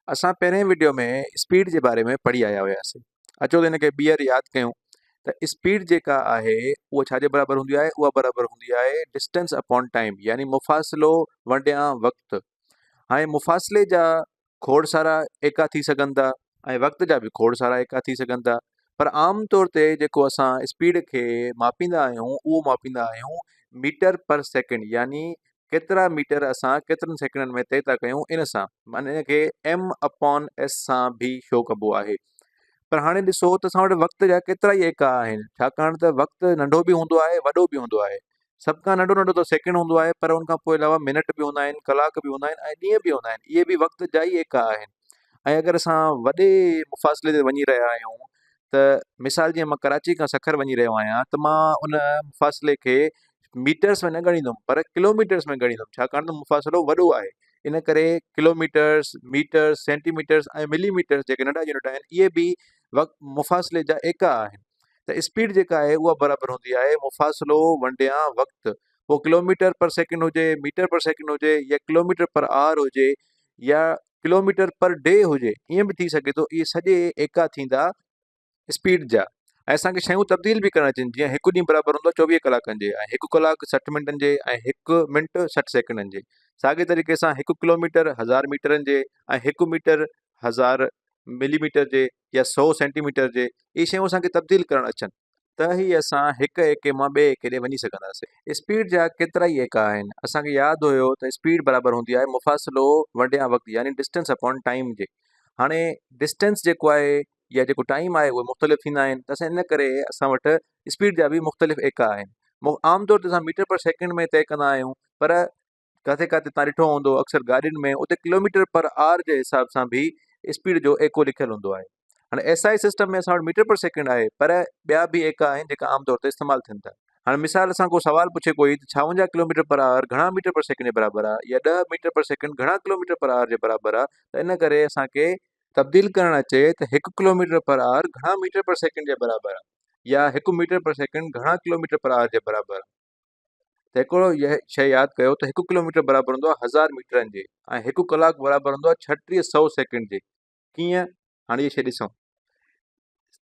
असां पहिरें वीडियो में स्पीड जे बारे में पढ़ी आया हुआसीं। अचो त हिनखे ॿीहर यादि कयूं त स्पीड जेका आहे उहा छाजे बराबरि हूंदी आहे? उहा बराबरि हूंदी आहे डिस्टेंस अपॉन टाइम, यानी मुफ़ासिलो वंडियां वक़्तु। हाणे मुफ़ासिले जा खोड़ सारा एका थी सघनि था ऐं वक़्त जा बि खोड़ सारा एका थी सघनि था, पर आम तौर ते जेको असां स्पीड खे मापींदा आहियूं उहो मापींदा आहियूं मीटर पर सेकेंड, यानी केतिरा मीटर असां केतिरनि सेकेंडनि में तय था कयूं इन सां, माना इनखे एम अपॉन एस सां बि शो कबो आहे। पर हाणे ॾिसो त असां वटि वक़्त जा केतिरा ई एका आहिनि, छाकाणि त वक़्तु नंढो बि हूंदो आहे वॾो बि हूंदो आहे। सभ खां नंढो नंढो त सेकेंड हूंदो आहे, पर उनखां पोइ अलावा मिनट बि हूंदा आहिनि, कलाक बि हूंदा आहिनि ऐं ॾींहं बि हूंदा आहिनि। इहे बि वक़्त जा ई एका आहिनि। ऐं अगरि असां वॾे मुफ़ासिले ते वञी रहिया आहियूं, त मिसाल जीअं मां कराची खां सखर वञी रहियो आहियां, त मां उन मुफ़ासिले खे मीटर्स में न ॻणींदुमि पर किलोमीटर्स में ॻणींदुमि, छाकाणि त मुफ़ासिलो वॾो आहे। इन करे किलोमीटर्स, मीटर्स, सेंटीमीटर्स ऐं मिलीमीटर्स जेके नंढा यूनिट आहिनि, इहे बि मुफ़ासिले जा एका आहिनि। त स्पीड जेका आहे उहा बराबरि हूंदी आहे मुफ़ासिलो वंडियां वक़्तु। पोइ किलोमीटर पर सेकेंड हुजे, मीटर पर सेकेंड हुजे, या किलोमीटर पर आवर हुजे, या किलोमीटर पर डे हुजे, ईअं बि थी सघे थो। इहे सॼे एका थींदा स्पीड जा। ऐं असांखे शयूं तब्दील बि करणु अचनि, जीअं हिकु ॾींहुं बराबरि हूंदो 24 कलाकनि जे, ऐं हिकु कलाकु 60 मिंटनि जे, ऐं हिकु मिंट 60 सेकेंडनि जे। साॻे तरीक़े सां हिकु किलोमीटर 1000 मीटरनि जे, ऐं हिकु मीटर 1000 मिलीमीटर जे, या 100 सेंटीमीटर जे। इहे शयूं असांखे तब्दील करणु अचनि त ई असां हिकु एके मां ॿिए एके ॾे वञी सघंदासीं। स्पीड जा केतिरा ई एका आहिनि। असांखे यादि हुयो त स्पीड बराबरि हूंदी आहे मुफ़ासिलो वंडियां वक़्तु, यानी डिस्टेंस अपॉन टाइम जे। हाणे डिस्टेंस जेको आहे या जेको टाइम आहे उहे मुख़्तलिफ़ थींदा आहिनि, त असां इन करे असां वटि स्पीड जा बि मुख़्तलिफ़ एका आहिनि। आमतौर ते असां मीटर पर सेकेंड में तय कंदा आहियूं, पर किथे किथे तव्हां ॾिठो हूंदो अक्सर गाॾियुनि में उते किलोमीटर पर आवर जे हिसाब सां बि स्पीड जो एको लिखियलु हूंदो आहे। हाणे SI सिस्टम में असां वटि मीटर पर सेकेंड आहे, पर ॿिया बि एका आहिनि जेका आमतौर ते इस्तेमालु थियनि था। हाणे मिसाल सां को सवाल पुछे कोई त 56 किलोमीटर पर आवर घणा मीटर पर सेकेंड जे बराबरि आहे, या 10 मीटर पर सेकेंड घणा किलोमीटर पर आवर जे बराबरि आहे, त इन करे असांखे तब्दील करणु अचे त 1 किलोमीटर पर आवर घणा मीटर पर सेकेंड जे बराबरि आहे, या 1 मीटर पर सेकेंड घणा किलोमीटर पर आवर जे बराबरि आहे। त हिकिड़ो इहा शइ यादि कयो त 1 किलोमीटर बराबरि हूंदो आहे 1000 मीटरनि जे, ऐं 1 कलाकु बराबरि हूंदो आहे 3600 सेकेंड जे। कीअं? हाणे इहा शइ ॾिसूं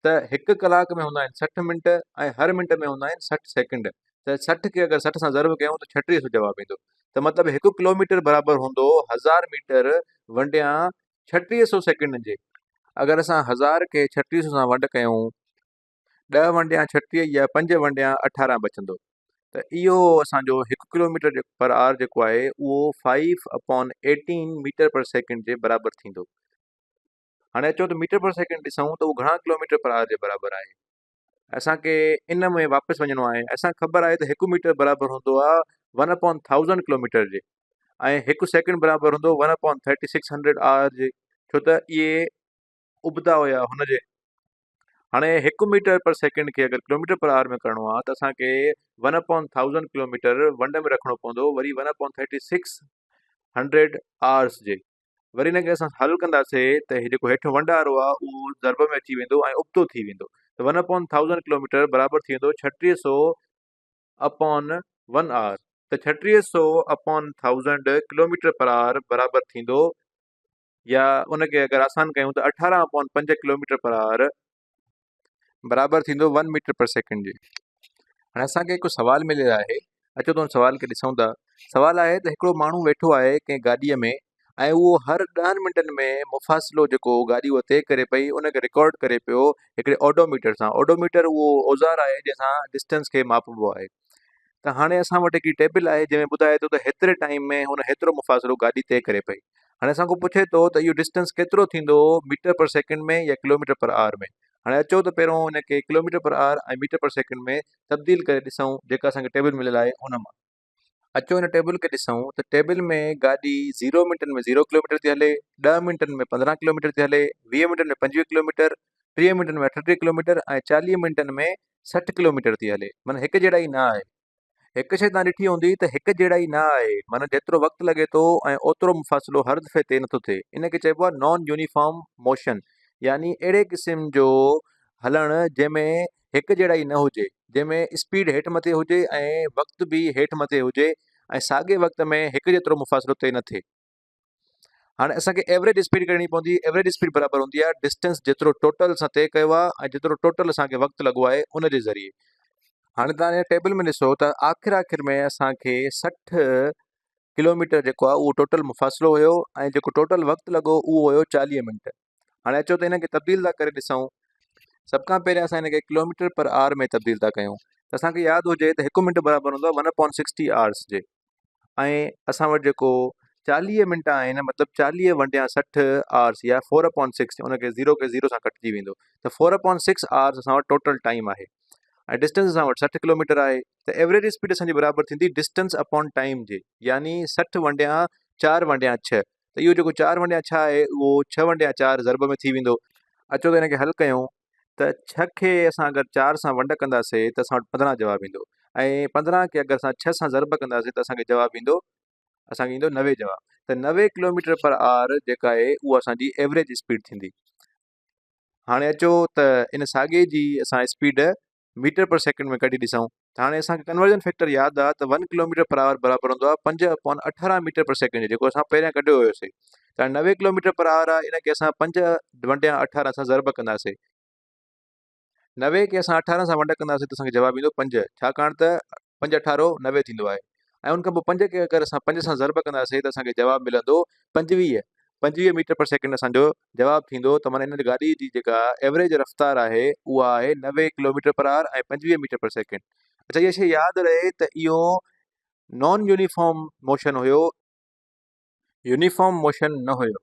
त 1 कलाक में हूंदा आहिनि 60 मिंट, ऐं हर मिंट में हूंदा आहिनि 60 सेकेंड। त 60 खे अगरि 60 सां ज़र्ब कयूं त 3600 जवाबु ईंदो। त मतिलबु 1 किलोमीटर बराबरि हूंदो 1000 मीटर वंडियां 3600 सेकेंड जे। अगरि असां 1000 खे 3600 सां वंड कयूं, 10 वंडियां 36 या 5 वंडियां 18 बचंदो। त इहो असांजो 1 किलोमीटर पर आवर जेको आहे उहो 5/18 मीटर पर सेकेंड जे बराबरि थींदो। हाणे अचो त मीटर पर सेकेंड ॾिसूं त उहो घणा किलोमीटर पर आवर जे बराबरि आहे। असांखे इन में वापसि वञिणो आहे। असांखे ख़बर आहे त 1 मीटर बराबरि हूंदो आहे 1/1000 किलोमीटर जे, ऐं 1 सेकेंड बराबरि हूंदो 1/3600 आवर जे, छो त इहे उबदा हुया हुनजे। हाणे 1 मीटर पर सेकेंड खे अगरि किलोमीटर पर आवर में करिणो आहे, त असांखे 1/1000 किलोमीटर वंड में रखिणो पवंदो, वरी 1/3600 आवर्स जे। वरी हिनखे असां हल कंदासीं त हे जेको हेठि वंड वारो आहे उहो ज़रब में अची वेंदो ऐं उबतो थी वेंदो। त 1/1000 किलोमीटर बराबरि थी वेंदो 3600/1 आवर। त 3600/1000 किलोमीटर पर आवर बराबरि थींदो, या उनखे अगरि आसान कयूं त 18/5 किलोमीटर पर आवर बराबरि थींदो 1 मीटर पर सेकेंड जे। हाणे असांखे हिकु सुवालु मिलियलु आहे, अचो त हुन सुवाल खे ॾिसूं था। सुवालु आहे त हिकिड़ो माण्हू वेठो आहे कंहिं गाॾीअ में, ऐं उहो हर 10 मिंटनि में मुफ़ासिलो जेको गाॾी उहा तय करे पई उनखे रिकॉर्ड करे पियो हिकिड़े ऑडोमीटर सां। ऑडोमीटर उहो औज़ार आहे जंहिंसां डिस्टेंस खे मापबो आहे। त हाणे असां वटि हिकिड़ी टेबल आहे जंहिंमें ॿुधाए थो त हेतिरे टाइम में हुन हेतिरो मुफ़ासिलो गाॾी तय करे पई। हाणे असांखो पुछे थो त इहो डिस्टेंस केतिरो थींदो मीटर पर सेकेंड में या किलोमीटर पर आवर में। हाणे अचो त पहिरियों हिनखे किलोमीटर पर आवर ऐं मीटर पर सेकेंड में तब्दील करे ॾिसूं, जेका असांखे टेबल मिलियलु आहे उन मां। अचो हिन टेबल खे ॾिसूं त टेबल में गाॾी 0 मिंटनि में 0 किलोमीटर थी हले, 10 मिंटनि में 15 किलोमीटर थी हले, 20 मिंटनि में 25 किलोमीटर, 30 मिंटनि में 38 किलोमीटर, ऐं 40 मिंटनि में 60 किलोमीटर थी हले। माना हिकु जहिड़ा ई न आहे। हिकु शइ तव्हां ॾिठी हूंदी त हिकु जहिड़ा ई न आहे, माना जेतिरो वक़्तु लॻे थो ऐं ओतिरो मुफ़ासिलो हर दफ़े तय नथो थिए। इनखे चइबो आहे नॉन यूनिफॉर्म मोशन, यानी अहिड़े क़िस्म जो हलणु जंहिंमें हिकु जहिड़ा ई न हुजे, जंहिंमें स्पीड हेठि मथे हुजे ऐं वक़्तु बि हेठि मथे हुजे, ऐं साॻे वक़्त में हिकु जेतिरो मुफ़ासिलो तय न थिए। हाणे असांखे एवरेज स्पीड कढणी पवंदी। एवरेज स्पीड बराबरि हूंदी आहे डिस्टेंस जेतिरो टोटल असां तइ कयो आहे ऐं जेतिरो टोटल असांखे वक़्तु लॻो आहे उन जे ज़रिए। हाणे तव्हां हिन टेबल में ॾिसो त आख़िर में असांखे 60 किलोमीटर जेको आहे उहो टोटल फ़ासिलो हुयो ऐं जेको टोटल वक़्तु लॻो उहो हुयो 40 मिंट। हाणे अचो त हिनखे तब्दील था करे ॾिसूं। सभ खां पहिरियों असां हिनखे किलोमीटर पर आवर में तब्दील था कयूं त असांखे यादि हुजे त 1 मिंट बराबरि हूंदो आहे 1/60 आवर्स जे। ऐं असां वटि जेको 40 मिंट आहिनि मतिलबु 40 वंडिया 60 आवर्स या 4/6 उनखे 0 सां कटिजी वेंदो त 4/6 आवर्स असां वटि टोटल टाइम आहे ऐं डिस्टेंस असां वटि 60 किलोमीटर आहे। त एवरेज स्पीड असांजी बराबरि थींदी डिस्टेंस अपॉन टाइम जे, यानी 60 वंडिया 4/6। त इहो जेको 4/6 आहे उहो 6/4 ज़रब में थी वेंदो। अचो त हिनखे हल कयूं त 6 खे असां अगरि 4 सां वंड कंदासीं त असां वटि 15 जवाबु ईंदो ऐं 15 खे अगरि असां 6 सां ज़रब कंदासीं त असांखे जवाबु ईंदो 90 जवाबु। त 90 किलोमीटर पर आवर जेका आहे उहा असांजी एवरेज स्पीड थींदी। हाणे अचो त इन साॻे जी असां स्पीड मीटर पर सेकेंड में कढी ॾिसूं त हाणे असांखे कन्वर्जन फैक्टर यादि आहे त 1 किलोमीटर पर आवर बराबरि हूंदो आहे 5/18 मीटर पर सेकेंड जेको असां पहिरियां कढियो हुयोसीं। त 90 किलोमीटर पर आवर आहे इनखे असां 5/18 सां ज़रब कंदासीं। 90 खे असां 18 सां वंड कंदासीं त असांखे जवाबु ईंदो 5, छाकाणि त 5/18 90 थींदो आहे। ऐं उनखां पोइ 5 खे अगरि असां 5 सां ज़रब कंदासीं त असांखे जवाबु मिलंदो 25 मीटर पर सेकेंड असांजो जवाबु थींदो। त माना हिन गाॾी जी जेका एवरेज रफ़्तार आहे उहा आहे 90 किलोमीटर पर आवर ऐं 25 मीटर पर सेकेंड। अच्छा, इहा शइ यादि रहे त इहो नॉन यूनिफॉर्म मोशन हुयो, यूनिफॉर्म मोशन न हुयो।